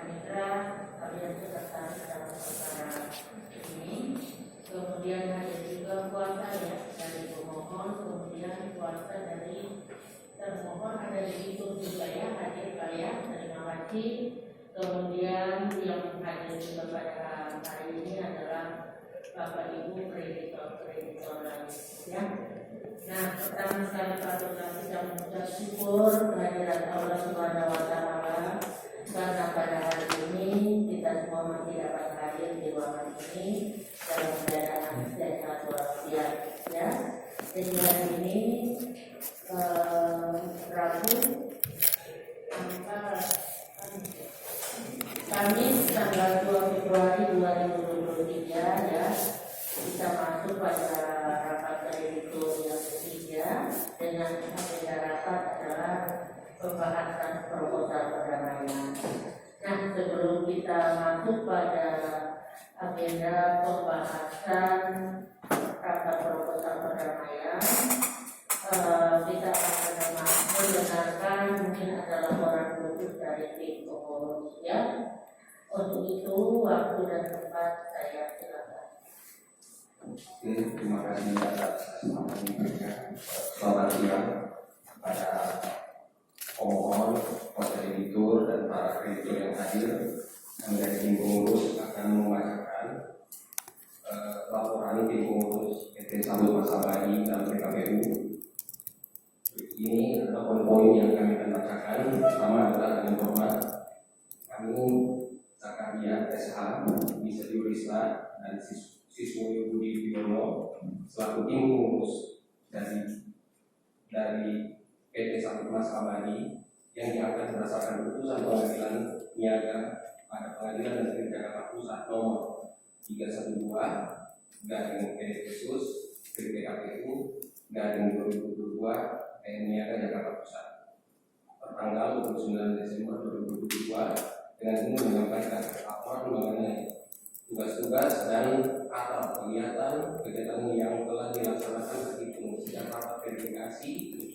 panitra kalian sekretaris dalam perkara ini. Kemudian ada juga kuasa ya dari pemohon, kemudian kuasa dari termohon ada dihitung juga ya hadir kalian, terima kasih. Kemudian yang hadir juga pada hari ini adalah Bapak Ibu kreditor lain ya. Nah, pertama sekali patutlah kita mengucap syukur kehadirat Allah Subhanahu wa Ta'ala karena pada hari ini kita semua masih dapat hadir di ruangan ini dalam keadaan sehat walafiat ya. Jadi hari ini Rabu Kamis tanggal 2 Februari 2023 ya, kita masuk pada rapat kreditur yang ketiga dengan agenda rapat adalah pembahasan proposal perdamaian. Nah, sebelum kita masuk pada agenda pembahasan rapat proposal perdamaian, kita akan mendengarkan mungkin ada laporan khusus dari tim pengurus ya. Untuk itu waktu dan tempat saya silakan. Oke, terima kasih atas kesempatannya. Selamat siang kepada pemohon, kuasa kreditur dan para kreditur yang hadir. Kami dari tim pengurus akan membacakan laporan tim pengurus PT Sambut Masabadi dalam PKPU. Ini adalah poin-poin yang kami akan bacakan. Pertama adalah dengan hormat kami Zakaria SH, Bisa Yurisla dan Siswo Budi Wiono selaku tim pengurus dari PT Sambut Masabadi yang diangkat berdasarkan putusan pengadilan niaga pada Pengadilan Negeri Jakarta Pusat nomor 312 garing PD Khusus PPKPU garing 2022 niaga Jakarta Pusat pertanggal 29 Desember 2022 dengan ini menyampaikan laporan mengenai tugas-tugas dan atau kegiatan yang telah dilaksanakan terhitung sejak rapat verifikasi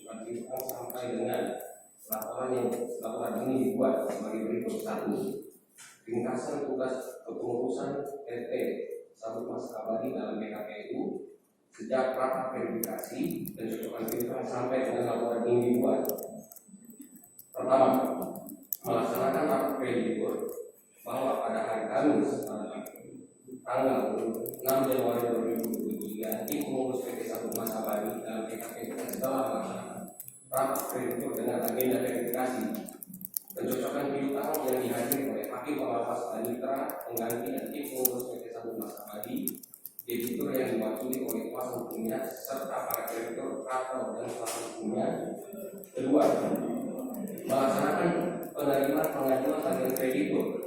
penunjukan sampai dengan laporan ini dibuat sebagai berikut. 1. Ringkasan tugas kepengurusan PT Sambut Masabadi dalam PKPU sejak rapat verifikasi penunjukan penunjukan sampai dengan laporan ini dibuat. Pertama, melaksanakan rapat kreditur bahwa pada hari Kamis tanggal 6 Januari 2023 tim pengurus PT Sambut Masabadi dalam PKPU telah melaksanakan rapat kreditur dengan agenda verifikasi pencocokan piutang yang dihadiri oleh hakim pengawas panitra pengganti dan tim pengurus PT Sambut Masabadi, debitur yang diwakili oleh kuasa hukumnya serta para kreditur atau dan kuasa hukumnya. Kedua, melaksanakan penerimaan pengajuan tagihan kreditur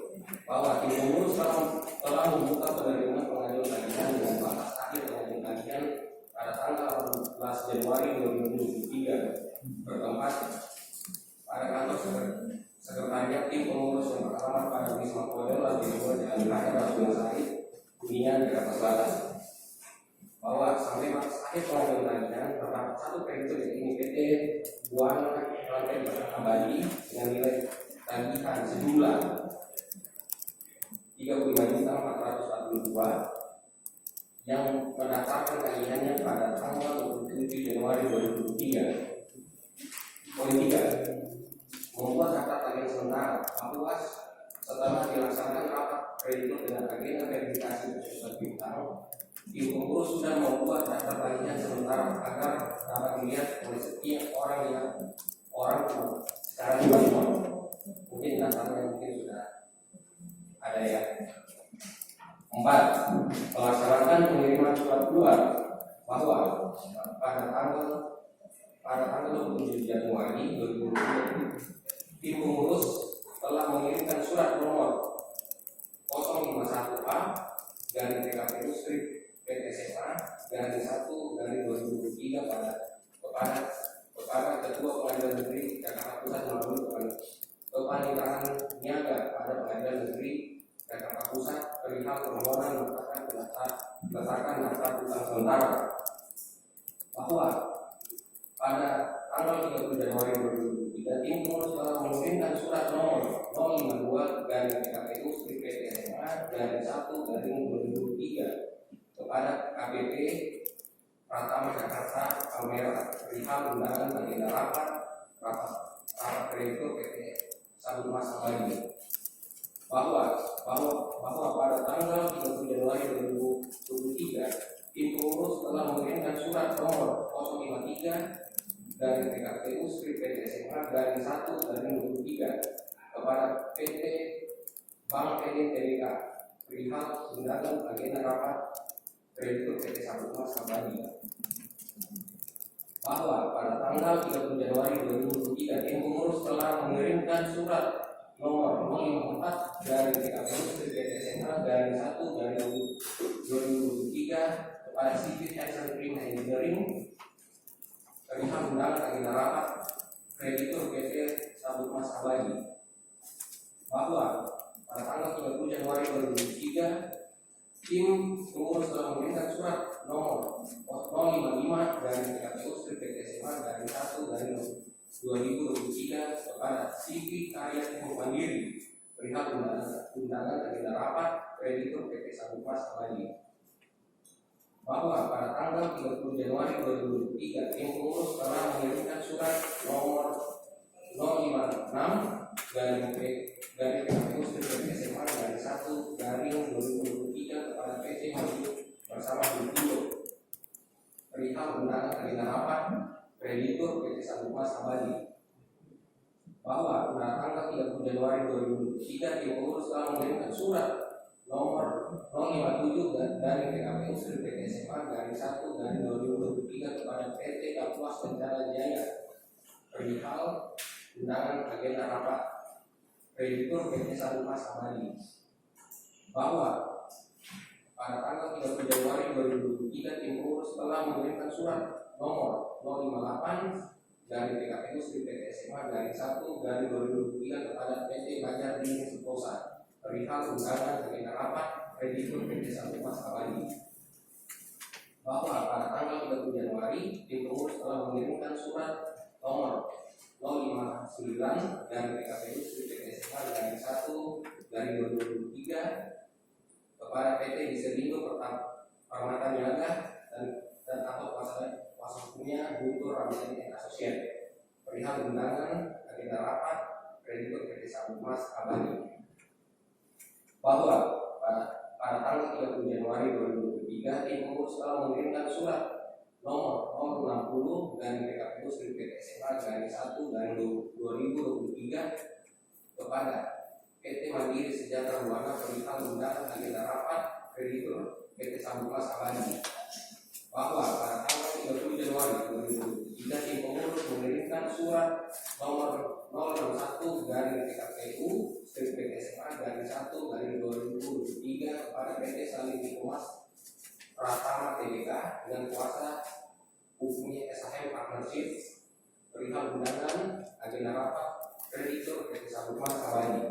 bahwa tim pengurus telah membuka penerimaan pengajuan tagihan dengan batas akhir pengajuan tagihan pada tanggal 14 Januari 2023 bertempat pada kantor sekretariat tim pengurus yang beralamat pada Wisma Kodel Lantai 2 Jalan Raya Rasuna Said, Kuningan, Jakarta Selatan. Bahwa sampai batas akhir pengajuan tagihan terdapat satu kreditur yaitu PT Buana Lantai Abadi dengan nilai tagihan sejumlah 35.442 yang mendaftarkan tagihannya pada tanggal 27 Januari 2023. Poin 3. Membuat daftar tagihan sementara PAPUAS setelah dilaksanakan rapat kreditur dengan agenda verifikasi pencocokan piutang. Tim pengurus sudah membuat daftar tagihan sementara agar dapat dilihat oleh setiap orang secara manual. Mungkin daftarnya mungkin sudah ada ya. 4. Melaksanakan pengiriman surat keluar bahwa pada tanggal 27 Januari 2020 tim pengurus telah mengirimkan surat nomor 051A dari PKPU strip PT SMA dari 1 dari 2023 kepada Ketua Pengadilan Negeri Jakarta Pusat melalui kepanitraan niaga pada Pengadilan Negeri Jakarta Pusat perihal permohonan berdasarkan daftar utang sementara bahwa pada tanggal 30 Januari 2023 tim pengurus telah mengirimkan surat nomor 052 garing PKPU strip PT SMA garing 1 garing 2003 kepada KPP Pratama Jakarta Palmera perihal undangan agenda rapat kreditur PT Sabut Mas Abadi bahwa pada tanggal 30 Januari 2023 tim pengurus telah mengirimkan surat nomor 053 dari PKPU strip PT SMA dari 1 dari 23 kepada PT Bank Tbk perihal undangan agenda rapat kreditur PT Sabut Mas Abadi bahwa pada tanggal 30 Januari 2023 tim pengurus telah mengirimkan surat nomor 054 dari PKPU strip PT SMA dari 1 dari 2023 kepada Civil and Green Engineering perihal undangan agenda rapat kreditur PT Sabut Mas Abadi bahwa pada tanggal 30 Januari 2023 tim pengurus telah mengirimkan surat nomor 055 dari PKPU strip PT SMA dari 1 dari 2023 kepada Civic Karya Timur Mandiri perihal undangan agenda rapat kreditur PT Sabut Mas Abadi bahwa pada tanggal 30 Januari 2023 tim pengurus telah mengirimkan surat nomor 056 dari PKPU strip PT SMA dari 1 dari 2023 kepada PT Maju bersama Bintilo perihal undangan agenda rapat kreditur PT Sabut Mas Abadi bahwa pada tanggal 30 Januari 2023 tim pengurus telah mengirimkan surat nomor 057 dari PKPU strip PT SMA dari 1 dari 2023 kepada PT Kapuas Bencana Jaya perihal undangan agenda rapat kreditur PT Sabut Mas Abadi bahwa pada tanggal 30 Januari 2023 tim pengurus telah mengirimkan surat nomor 058 dari PKPU strip PT SMA dari 1 dari 2023 kepada PT Banjar Dini Sukosa perihal undangan agenda rapat kreditur PT Sabut Mas Abadi bahwa pada tanggal 30 Januari tim pengurus telah mengirimkan surat nomor 059 dari PKPU strip PT SMA dari 1 dari 2023 kepada PT Diselindo Permata Niaga dan atau kuasa hukumnya Guntur Ramadhani dan Asosiat perihal undangan agenda rapat kreditur PT Sabut Mas Abadi bahwa pada tanggal 30 Januari 2023 tim pengurus telah mengirimkan surat nomor 060 dari PKPU strip PT SMA dari 1 dari 2023 kepada PT Mandiri Sejahtera Buana perihal undangan agenda rapat kreditur PT Sabut Mas Abadi bahwa pada tanggal 30 Januari 2023 tim pengurus mengirimkan surat nomor 061 dari PKPU strip PT SMA dari 1 dari 2023 kepada PT Saling Dikemas Pratama Tbk dengan kuasa hukumnya SHM Partnership perihal undangan agenda rapat kreditur PT Sabut Mas Abadi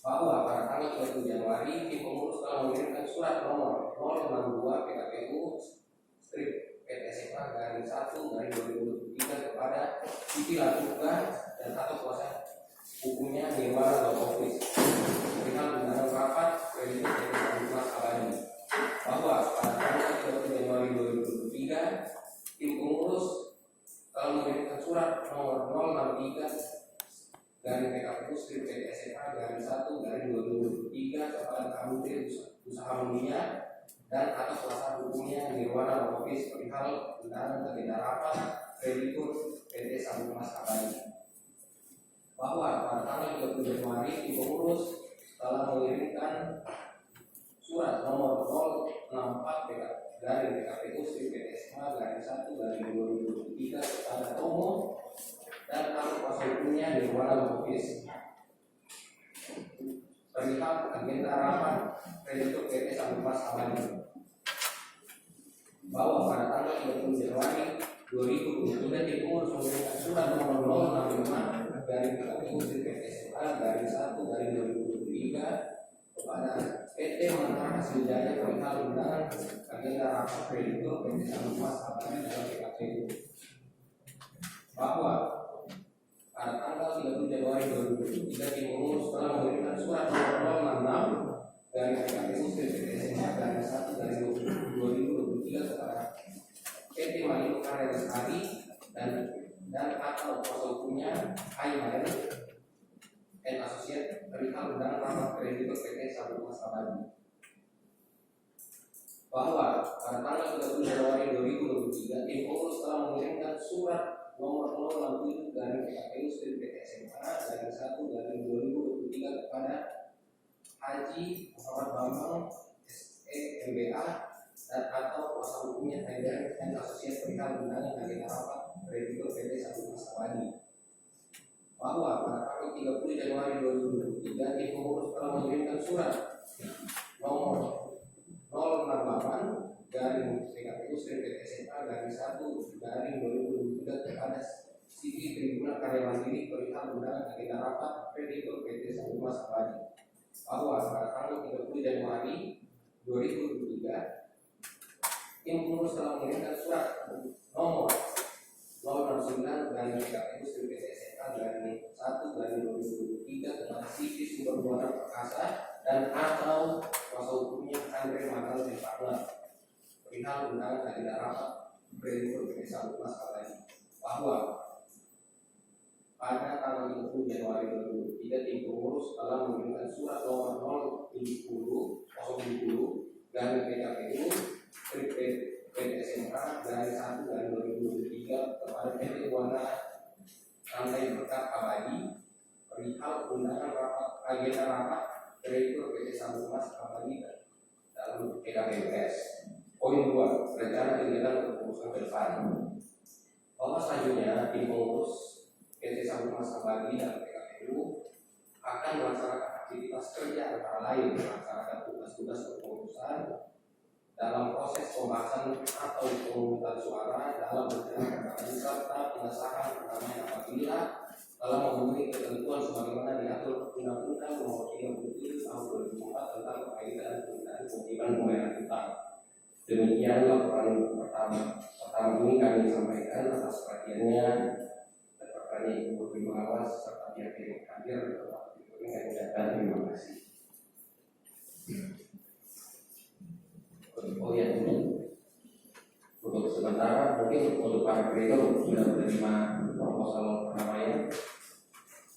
bahwa pada tanggal 30 Januari tim pengurus telah mengirimkan surat nomor 062 PKPU strip PT SMA dari 1 dari 2023 kepada Siti Latuka dan atau kuasa hukumnya Nirwana Office perihal undangan rapat kreditur PT Sabut Mas Abadi bahwa pada tanggal 30 Januari 2023 tim pengurus telah mengirimkan surat nomor 063 dari PKPU strip PT SMA dari 1 dari 2023 kepada Kamite Usaha Mulia dan atas kuasa hukumnya Nirwana Office perihal undangan agenda rapat kreditur PT Sabut Mas Abadi bahwa pada tanggal 30 Januari tim pengurus telah mengirimkan surat nomor 064 dari PKPU strip PT SMA dari 1 dari 2023 kepada Tomo dan atas kuasa hukumnya Nirwana Office perihal agenda rapat kreditur PT Sabut Mas Abadi bahwa pada tanggal 30 Januari 2023 tim pengurus mengirimkan surat nomor 065 dari PKPU strip PT SMA dari 1 dari 2023 kepada PT Mantara Hasil Jaya perihal undangan agenda rapat kreditur PT Sabut Mas Abadi dalam PKPU bahwa pada tanggal 30 Januari 2023 PT Malindo Karya Lestari dan atau kuasa hukumnya Aiman and Associate perihal undangan rapat kreditur PT Sabtu Mas Abadi, bahwa pada tanggal 30 Januari 2023 tim pengurus telah mengirimkan surat nomor 067 dari PKPU Studi PT SMA dari 1 dari 2023 kepada Haji Muhammad Bambang SE MBA dan atau kuasa hukumnya Aiman and Associate perihal undangan agenda rapat kreditur PT Sabtu Mas Abadi, bahwa pada tanggal 30 Januari 2023 tim pengurus telah mengirimkan surat nomor 068 dari PKPU Studi PT SMA dari 1 dari 2023 kepada Siti Tribunal Karya Mandiri perihal undangan agenda rapat kreditur PT Sabtu Mas Abadi, bahwa pada tanggal 30 Januari 2023 tim pengurus telah mengirimkan surat nomor 009 dari PKPU Studi PT SMA dari 1 dari 2023 kepada Siti Sumber Buana Perkasa dan atau kuasa hukumnya Andre Matal dan Partner perihal undangan agenda rapat kreditur PT Sabtu Mas Abadi, bahwa pada tanggal 30 Januari 2023 tim pengurus telah mengirimkan surat nomor 070 dari PKPU PT SMK dari 1 dari 2023 kepada PT Buana Rantai Berkat Abadi perihal undangan rapat agenda rapat kreditur PT Sabtu Mas Abadi dalam PKPUS. Poin 2, rencana kegiatan kepengurusan ke depan. Bahwa selanjutnya tim pengurus PT Sabtu Mas Abadi dan PKPU akan melaksanakan aktivitas kerja antara lain melaksanakan tugas-tugas kepengurusan dalam proses pembahasan atau pemungutan suara dalam rencana perkara serta pengesahan penambahan apabila telah memenuhi ketentuan sebagaimana diatur Undang-Undang Nomor 37 Tahun 2004 tentang kaitan dan kewajiban pembayaran utang. Demikian laporan pertama ini kami sampaikan atas perhatiannya dan pertanyaan Ibu Pengawas serta pihak yang hadir dalam waktu ini. Kami ucapkan terima kasih. Oh ya, untuk sementara mungkin untuk para kreditor sudah menerima proposal penambahan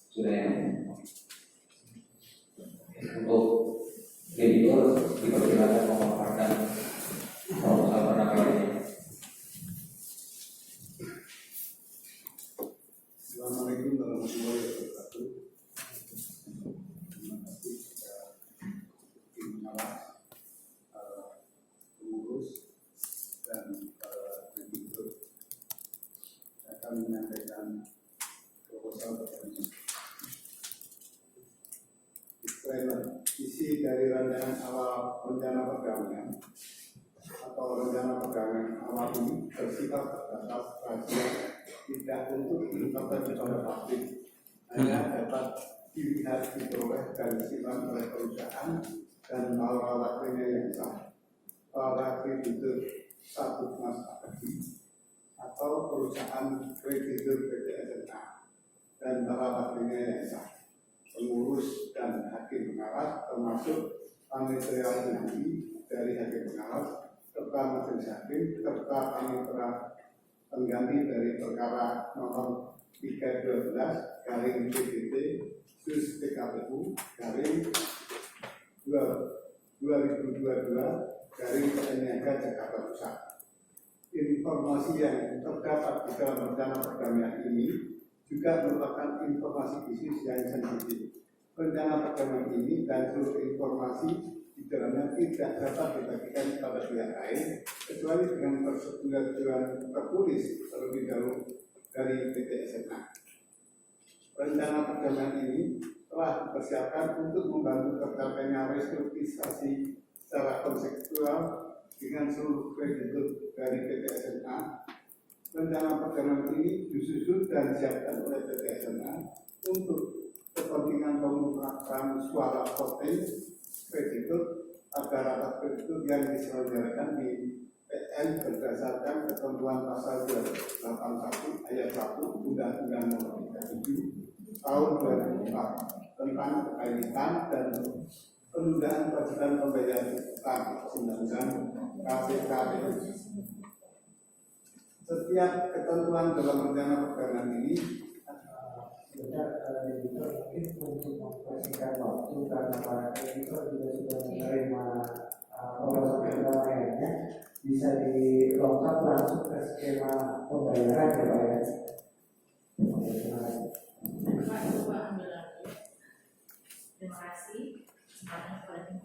sudah ya. Untuk kreditor dipersilakan memaparkan proposal penambahannya. Assalamualaikum warahmatullahi wabarakatuh. Terima kasih kepada tim pengawas, pengurus dan para kreditur. Saya akan menyampaikan proposal pertama. Disclaimer: isi dari rancangan awal rencana pegawaian atau rencana pegawaian awal ini bersifat terbatas rahasia, tidak untuk diungkapkan kepada publik, hanya dapat dilihat diperoleh dan disimpan oleh perusahaan dan para wakilnya yang sah, para kreditur Sabtu Mas Abadi atau perusahaan kreditur PT SMK dan para wakilnya yang sah, pengurus dan hakim pengawas termasuk panitia inti dari hakim pengawas serta majelis hakim serta panitia pengganti dari perkara nomor 312 garing PDT sus PKPU garing 2022 garing Niaga Jakarta Pusat. Informasi yang terdapat di dalam rencana perdamaian ini juga merupakan informasi bisnis yang sensitif. Rencana perdamaian ini dan seluruh informasi di dalamnya tidak dapat dibagikan kepada pihak lain kecuali dengan persetujuan tertulis terlebih dahulu dari PT SMA. Rencana perdamaian ini telah dipersiapkan untuk membantu tercapainya restrukturisasi secara konseptual dengan seluruh kreditur dari PT SMA. Rencana perdamaian ini disusun dan disiapkan oleh PT SMA untuk kepentingan pemungutan suara voting kreditur agar rapat kreditur yang diselenggarakan di PN berdasarkan ketentuan pasal 281 ayat 1 Undang-Undang Nomor 37 Tahun 2004 tentang kekaitan dan penundaan kewajiban pembayaran utang Undang-Undang KPKPU. Setiap ketentuan dalam rencana perdagangan ini mungkin untuk mempersingkat waktu karena para kreditor juga sudah menerima proses perdamaiannya, bisa dilengkap langsung ke skema pembayaran ya Pak ya. Terima kasih. Terima kasih. Kesempatan kepada tim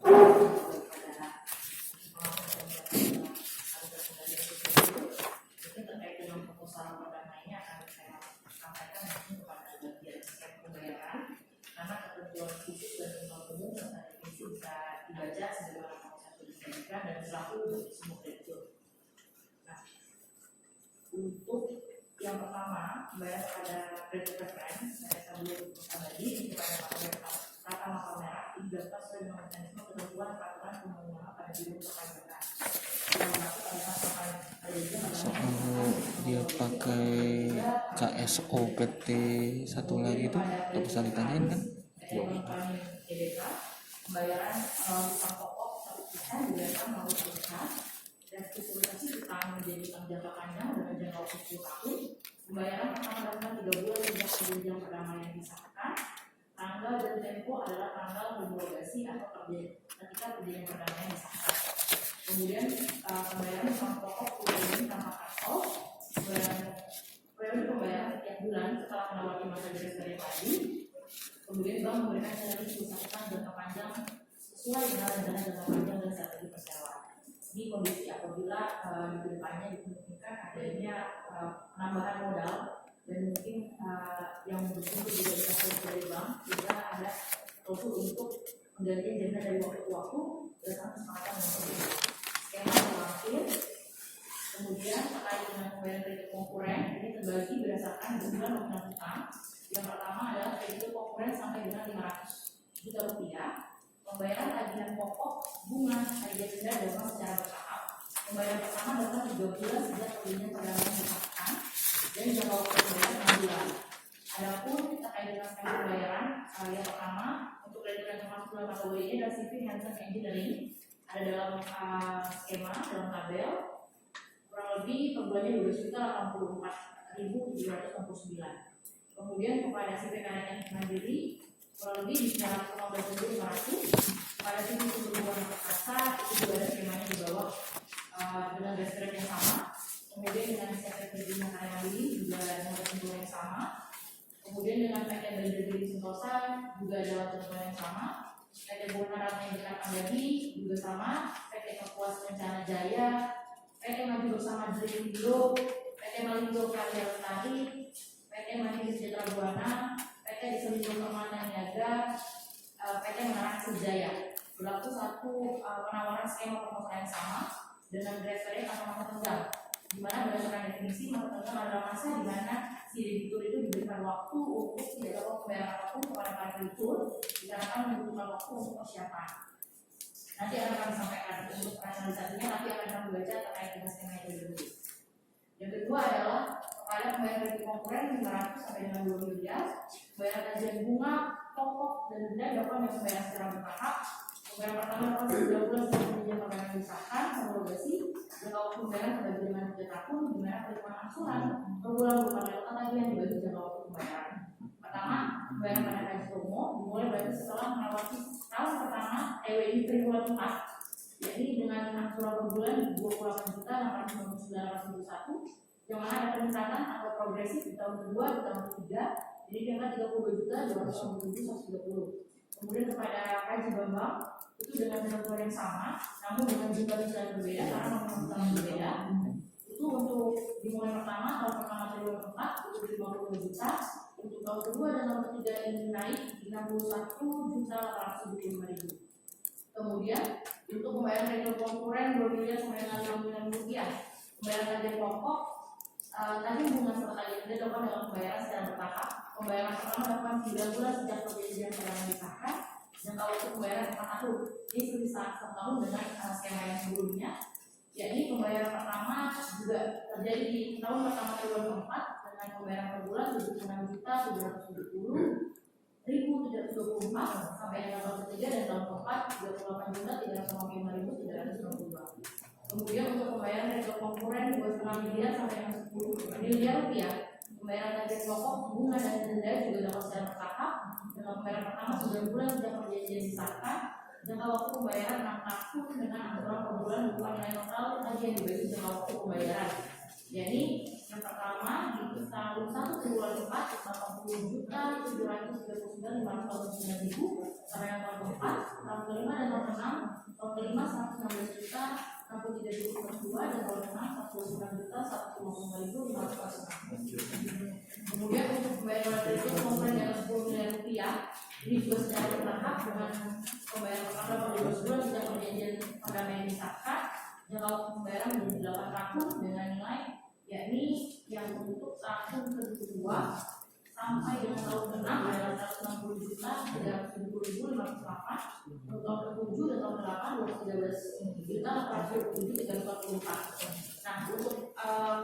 mungkin terkait dengan proposal perdamaiannya akan saya sampaikan mungkin kepada bagian skema pembayaran, karena ketentuan khusus dan undang umum serta definisi bisa dibaca sebagaimana mau satu disediakan dan selaku untuk semua kreditur. Nah, untuk yang pertama, pembayaran pada kredit preference, saya sambil berbagi kepada kata maka merah didaftar sesuai dengan mekanisme ketentuan peraturan perundang-undangan pada bidang perpajakan. Dia pakai KSOPT satu lagi itu tak usah ditanyain kan? Pembayaran utang pokok 1% dibayarkan melalui perusahaan dan spesifikasi utang menjadi utang jangka panjang dengan jangka waktu 10 tahun. Pembayaran pertama dilakukan 3 bulan sejak perjanjian perdamaian disahkan. Tanggal dan tempo adalah tanggal homologasi atau ketika perjanjian perdamaian disahkan. Kemudian pembayaran utang pokok kemudian tanpa cut-off, pembayaran setiap bulan setelah melewati masa grace tadi. Kemudian bank memberikan strategi usaha jangka panjang sesuai dengan rencana jangka panjang dan strategi persewaan. Di kondisi apabila di depannya dimungkinkan adanya penambahan modal dan mungkin yang berkumpul juga dikasih dari bank, juga ada klausul untuk penggantian jaminan dari waktu ke waktu berdasarkan kesepakatan dengan pemerintah. Skema terakhir, kemudian terkait dengan pembayaran kredit konkuren ini terbagi berdasarkan jumlah nominal utang. Yang pertama adalah kredit konkuren sampai dengan 500 juta rupiah. Pembayaran tagihan pokok, bunga, harga denda dalam secara bertahap. Pembayaran pertama dalam 3 bulan sejak perjanjian perdamaian disahkan dan jangka waktu pembayaran 6 bulan. Adapun terkait dengan skema pembayaran, yang pertama untuk kredit yang termasuk dalam kategori adalah Civil Hansen Engineering, ada dalam skema dalam tabel kurang lebih per bulannya 12.084.769. Kemudian kepada Civil Karyawan Mandiri kurang lebih di 915.500. Pada Civil Hubungan Perkasa itu juga ada skemanya di bawah dengan gas rate yang sama. Kemudian dengan Civil Hubungan Karyawan Mandiri juga dengan ketentuan yang sama. Kemudian dengan PT Bandar Sentosa juga ada ketentuan yang sama. PT Bonarat yang dikatakan lagi juga sama. PT Kapuas Kencana Jaya, PT Maju Bersama Jelindo, PT Malindo Karya Lestari, PT Mandiri Sejahtera Buana, PT Diselindo Kemana Niaga, PT Menara Sejaya. Berlaku satu penawaran skema proposal yang sama dengan grace rate atau masa tenggang, di mana berdasarkan definisi masa tenggang adalah masa di mana si debitur itu diberikan waktu untuk tidak dapat pembayaran apapun kepada para kreditur dikarenakan membutuhkan waktu untuk persiapan. Nanti akan kami sampaikan untuk rasionalisasinya, nanti akan kami baca terkait dengan skema itu dulu. Yang kedua adalah kepada pembayaran kredit konkuren 500 sampai dengan 2 miliar, pembayaran tagihan bunga, pokok dan denda dapat pembayaran secara bertahap. Pembayaran pertama dapat 3 bulan setelah perjanjian pembayaran disahkan, homologasi, dan kalau pembayaran terbagi dengan 3 tahun, di mana penerimaan angsuran per bulan berupa delta tagihan dibagi jangka waktu pembayaran. Pertama, pembayaran pada gaji promo dimulai berarti setelah melewati tahun pertama EWI triwulan 4, jadi dengan angsuran per bulan 28.899.101, yang mana ada peningkatan atau progresif di tahun kedua, di tahun ketiga, jadi dengan 32.297.130. Kemudian kepada Haji Bambang itu dengan ketentuan yang sama, namun dengan jumlah yang berbeda karena nominal berbeda. Itu untuk dimulai pertama, tahun pertama triwulan 4 itu 50 juta, untuk tahun kedua dan tahun ketiga ini naik 61.875.000. Kemudian untuk pembayaran kredit konkuren 2 miliar sampai dengan 5 miliar rupiah, pembayaran tagihan pokok, tadi bunga serta tagihan denda dilakukan dalam pembayaran secara bertahap. Pembayaran pertama dilakukan 3 bulan sejak perjanjian perdamaian disahkan, dan kalau untuk pembayaran 4 tahun, ini selisih 1 tahun dengan skema yang sebelumnya. Jadi pembayaran pertama juga terjadi di tahun pertama triwulan keempat dengan pembayaran per bulan 76.724.324 sampai dengan tahun ketiga dan tahun keempat 38.355.392. Kemudian untuk pembayaran kredit konkuren 2,5 miliar sampai dengan 10 Pembayaran tagihan pokok, bunga dan denda juga dapat secara bertahap. Jangka pembayaran pertama 9 bulan sejak perjanjian disahkan. Jangka waktu pembayaran 6 tahun dengan aturan per bulan berupa nilai total tagihan dibagi jangka waktu pembayaran. Jadi yang pertama di tahun 1 triwulan 4 80.739.549.000 sampai yang tahun keempat, tahun kelima dan tahun keenam, tahun kelima 116.063.002 dan tahun keenam 49.155.546. Kemudian untuk pembayaran kredit komponen yang 10 miliar rupiah ini juga secara bertahap dengan pembayaran pertama per 12 bulan sejak perjanjian perdamaian disahkan. Jangka waktu pembayaran menjadi 8 tahun dengan nilai yakni yang untuk tahun kedua sampai dengan tahun ke-6 adalah 160.370.508, untuk tahun ke-7 dan tahun ke-8 213.344. Nah, untuk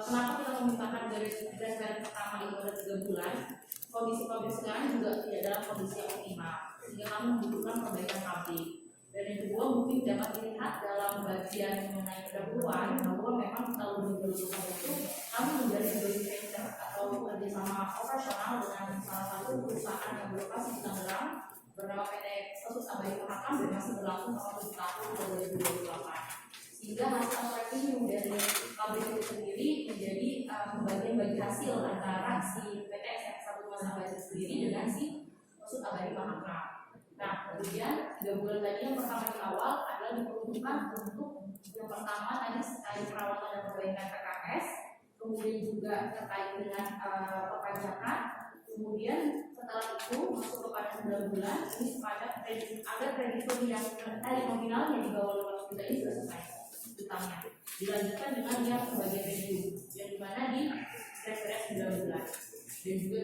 kenapa kita memintakan garis pertama itu ada 3 bulan, kondisi pabrik sekarang juga tidak dalam kondisi yang optimal, sehingga kami membutuhkan perbaikan pabrik. Dan yang kedua mungkin dapat dilihat dalam bagian mengenai pendahuluan bahwa memang tahun 2020 itu kami menjadi joint venture atau kerjasama operasional dengan salah satu perusahaan yang berlokasi di Tangerang bernama PT Status Abadi Mahakam dan masih berlangsung selama 7 tahun 2028. Sehingga hasil revenue dari pabrik itu sendiri menjadi pembagian bagi hasil antara si PT Status Abadi sendiri dengan si Status Abadi Mahakam. Nah, kemudian 3 bulan tadi yang pertama di awal adalah diperuntukkan untuk yang pertama tadi terkait perawatan dan perbaikan PKS, kemudian juga terkait dengan perpajakan, kemudian setelah itu masuk kepada 9 bulan ini kepada agar kreditur yang tadi nominalnya di bawah 500 juta ini sudah selesai utangnya, dilanjutkan dengan yang pembagian revenue yang dimana di 9 bulan dan juga